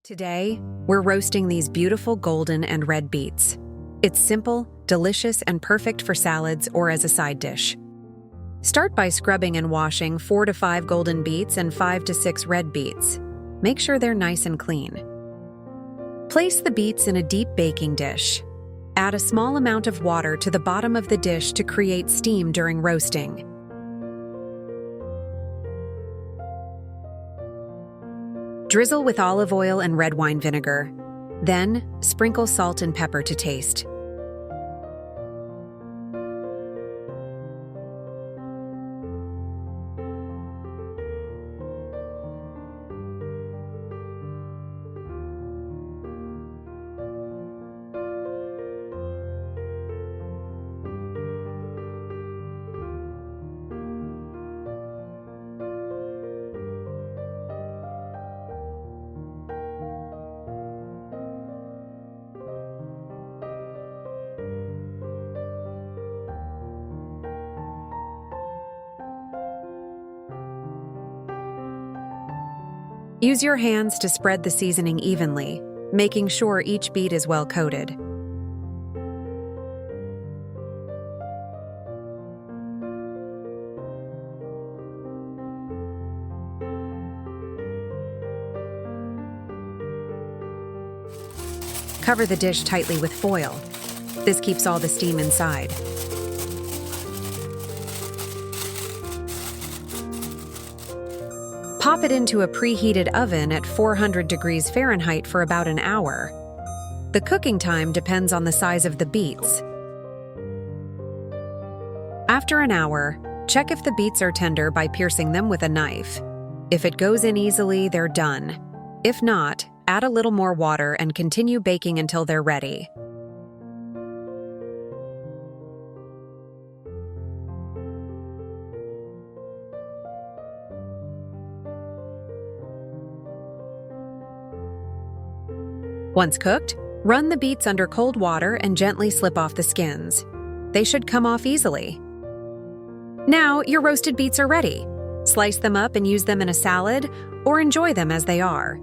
Today, we're roasting these beautiful golden and red beets. It's simple, delicious, and perfect for salads or as a side dish. Start by scrubbing and washing 4 to 5 golden beets and 5 to 6 red beets. Make sure they're nice and clean. Place the beets in a deep baking dish. Add a small amount of water to the bottom of the dish to create steam during roasting. Drizzle with olive oil and red wine vinegar. Then, sprinkle salt and pepper to taste. Use your hands to spread the seasoning evenly, making sure each beet is well coated. Cover the dish tightly with foil. This keeps all the steam inside. Pop it into a preheated oven at 400 degrees Fahrenheit for about an hour. The cooking time depends on the size of the beets. After an hour, check if the beets are tender by piercing them with a knife. If it goes in easily, they're done. If not, add a little more water and continue baking until they're ready. Once cooked, run the beets under cold water and gently slip off the skins. They should come off easily. Now, your roasted beets are ready. Slice them up and use them in a salad, or enjoy them as they are.